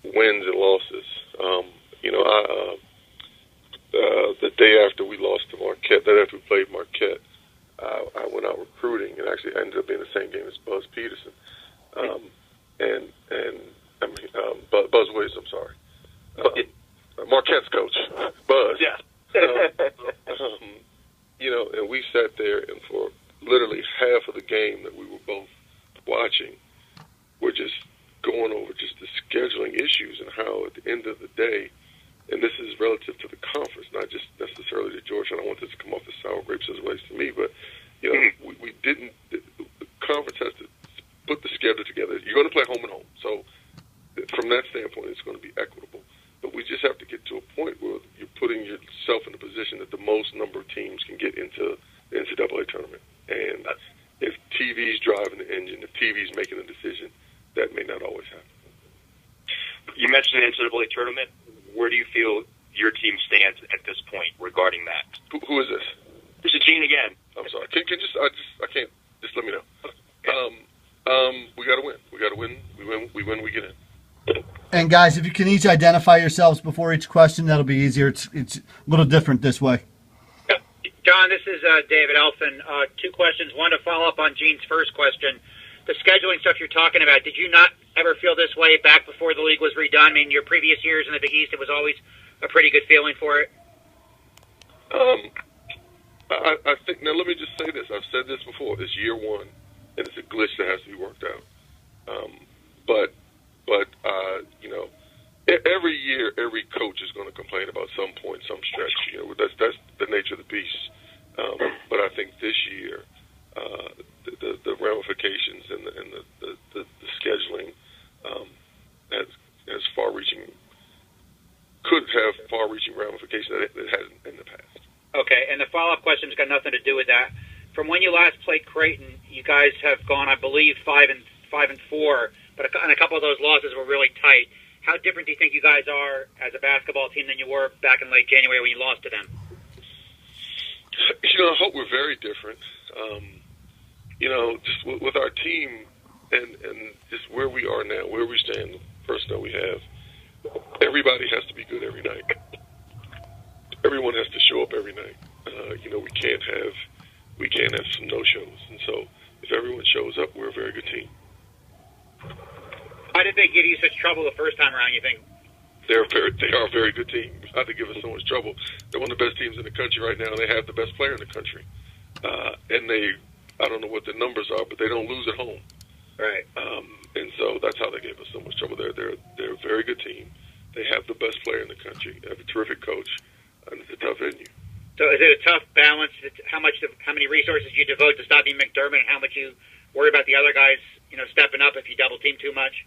wins and losses. The day after we lost to Marquette, that after we played Marquette, I went out recruiting and actually ended up being the same game as Buzz Peterson, Buzz Williams. I'm sorry, Marquette's coach, Buzz. Yeah. And we sat there, and for literally half of the game that we were both watching, we're just going over just the scheduling issues and how at the end of the day, and this is relative to the conference, not just necessarily to Georgia. I don't want this to come off as sour grapes as it relates to me, but we didn't. The conference has to put the schedule together. You're going to play home and home, so from that standpoint, it's going to be equitable. But we just have to get to a point where you're putting yourself in a position that the most number of teams can get into the NCAA tournament. And if TV's driving the engine, if TV's making a decision, that may not always happen. You mentioned the NCAA tournament. Where do you feel your team stands at this point regarding that? Who is this? This is Gene again. I'm sorry. I can't. Just let me know. We got to win. We got to win. We win. We get in. And guys, if you can each identify yourselves before each question, that'll be easier. It's a little different this way. John, this is David Elfin. 2 questions. One to follow up on Gene's first question. The scheduling stuff you're talking about, did you not ever feel this way back before the league was redone? I mean, your previous years in the Big East, it was always a pretty good feeling for it. I think, now let me just say this. I've said this before. It's year one, and it's a glitch that has to be worked out. But every year, every coach is going to complain about some point, some stretch. That's the nature of the beast. But I think this year, the ramifications and the scheduling has could have far-reaching ramifications that it hasn't in the past. Okay, and the follow-up question's got nothing to do with that. From when you last played Creighton, you guys have gone, I believe, 5-4, but a couple of those losses were really tight. How different do you think you guys are as a basketball team than you were back in late January when you lost to them? I hope we're very different. Just with our team and just where we are now, where we stand, the personnel we have, everybody has to be good every night. Everyone has to show up every night. We can't have some no-shows. And so if everyone shows up, we're a very good team. Why did they give you such trouble the first time around, you think? They are a very good team. How they give us so much trouble. They're one of the best teams in the country right now, and they have the best player in the country. And I don't know what the numbers are, but they don't lose at home. Right. And so that's how they gave us so much trouble. They're a very good team. They have the best player in the country. They have a terrific coach, and it's a tough venue. So is it a tough balance? How many resources you devote to stopping McDermott, and how much you worry about the other guys, stepping up if you double team too much?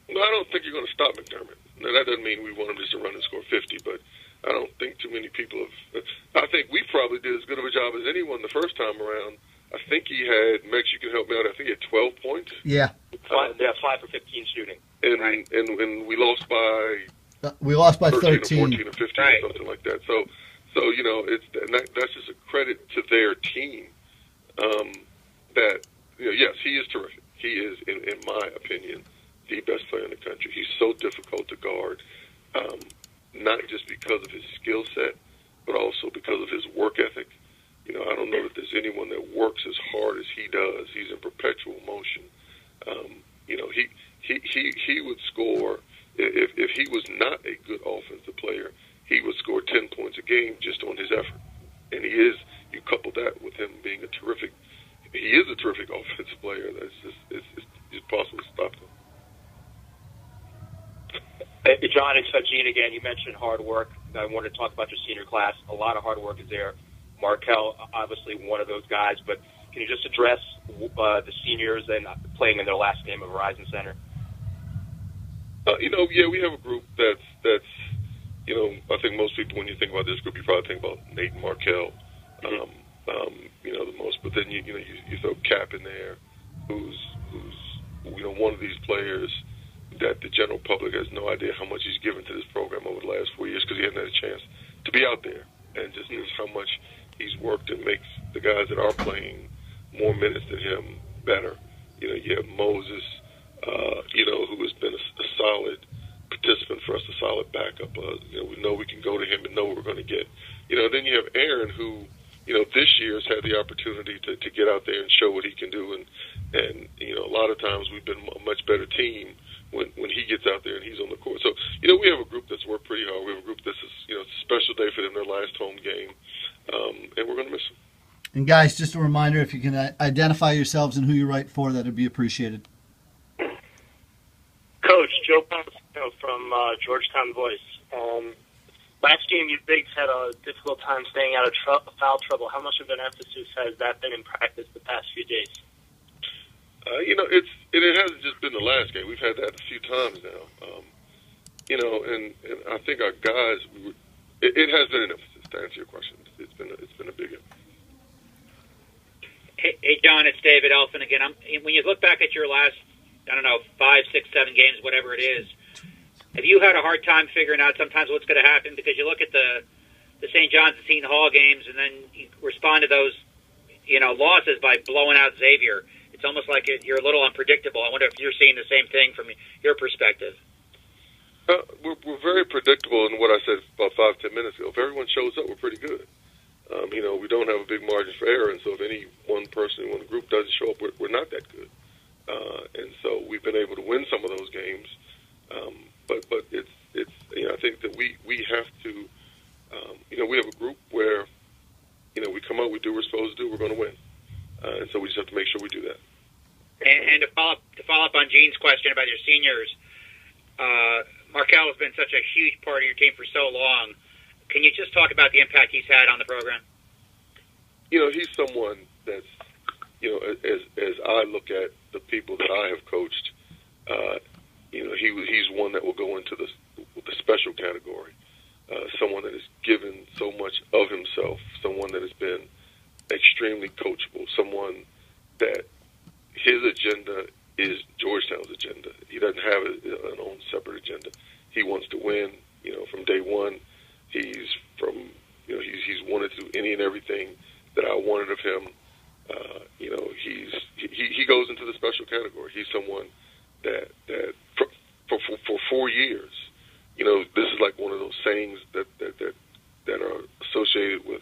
Well, I don't think you're going to stop McDermott. Now, that doesn't mean we want him just to run and score 50, but I don't think too many people have. I think we probably did as good of a job as anyone the first time around. I think he had, Mex, you can help me out, I think he had 12 points. Yeah. 5 for 15 shooting. And, right. and we lost by... 13 or 14 or 15 right. or something like that. So that's just a credit to their team. That yes, he is terrific. He is, in my opinion, the best player in the country. He's so difficult to guard, not just because of his skill set, but also because of his work ethic. I don't know that there's anyone that works as hard as he does. He's in perpetual motion. He would score if he was not a good offensive player. He would score 10 points a game just on his effort, and he is. You couple that with him being a terrific offensive player. That's it's impossible to stop him. John, it's Gene again. You mentioned hard work. I wanted to talk about your senior class. A lot of hard work is there. Markel, obviously one of those guys, but can you just address the seniors and playing in their last game at Verizon Center? We have a group that's I think most people, when you think about this group, you probably think about Nate and Markel, the most. But then you throw Cap in there, who's one of these players that the general public has no idea how much he's given to this program over the last 4 years because he hasn't had a chance to be out there, and just how much he's worked and makes the guys that are playing more minutes than him better. You have Moses, who has been a solid participant for us, a solid backup. We know we can go to him and know what we're going to get. Then you have Aaron, who, this year has had the opportunity to get out there and show what he can do. And a lot of times we've been a much better team when he gets out there and he's on the court. So, we have a group that's worked pretty hard. We have a group that's, it's a special day for them, their last home game. And we're going to miss them. And guys, just a reminder, if you can identify yourselves and who you write for, that would be appreciated. Coach, Joe Palacino from Georgetown Voice. Last game, you Bigs had a difficult time staying out of foul trouble. How much of an emphasis has that been in practice the past few days? It hasn't just been the last game. We've had that a few times now. And I think our guys, it has been an emphasis, to answer your question. It's been a big emphasis. Hey, John, it's David Elfin again. When you look back at your last, 5, 6, 7 games, whatever it is, have you had a hard time figuring out sometimes what's going to happen? Because you look at the St. John's and Seton Hall games, and then you respond to those, losses by blowing out Xavier. It's almost like you're a little unpredictable. I wonder if you're seeing the same thing from your perspective. We're very predictable in what I said about 5-10 minutes ago. If everyone shows up, we're pretty good. We don't have a big margin for error, and so if any one person in one group doesn't show up, we're not that good. And so we've been able to win some of those games. But it's I think that we have to, we have a group where, we come out, we do what we're supposed to do, we're going to win. And so we just have to make sure we do that. And to follow up on Gene's question about your seniors, Markel has been such a huge part of your team for so long. Can you just talk about the impact he's had on the program? He's someone that's, as I look at the people that I have coached, he's one that will go into the special category. Someone that has given so much of himself, someone that has been extremely coachable, someone that his agenda is Georgetown's agenda. He doesn't have an own separate agenda. He wants to win. From day one, he's wanted to do any and everything that I wanted of him. He goes into the special category. He's someone that for 4 years, this is like one of those sayings that are associated with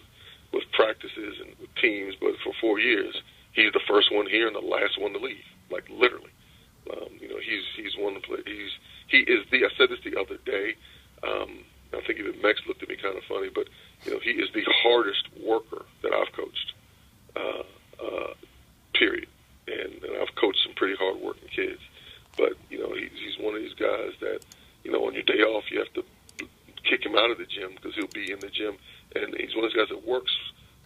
practices and with teams. But for 4 years, he's the first one here and the last one to leave. Like literally, he's one to play. He is the. I said this the other day. I think even Mex looked at me kind of funny, but he is the hardest worker that I've coached. Period. And I've coached some pretty hard working kids, but he's one of these guys that on your day off you have to kick him out of the gym because he'll be in the gym, and he's one of those guys that works.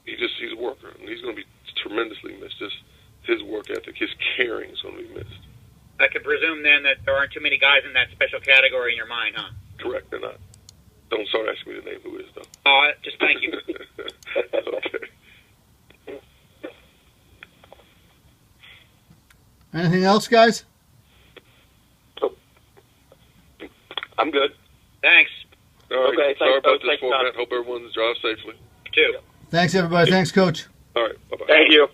He's a worker, and he's going to be tremendously missed. Just his work ethic, his caring is going to be missed. I can presume then that there aren't too many guys in that special category in your mind, huh? Correct, they're not. Don't start asking me to name who is, though. Oh, just thank you. Okay. Anything else, guys? I'm good. Thanks. All right. Okay, sorry about this thanks, format. Hope everyone's drive safely. Too. Thanks, everybody. Thanks, Coach. All right. Bye-bye. Thank you.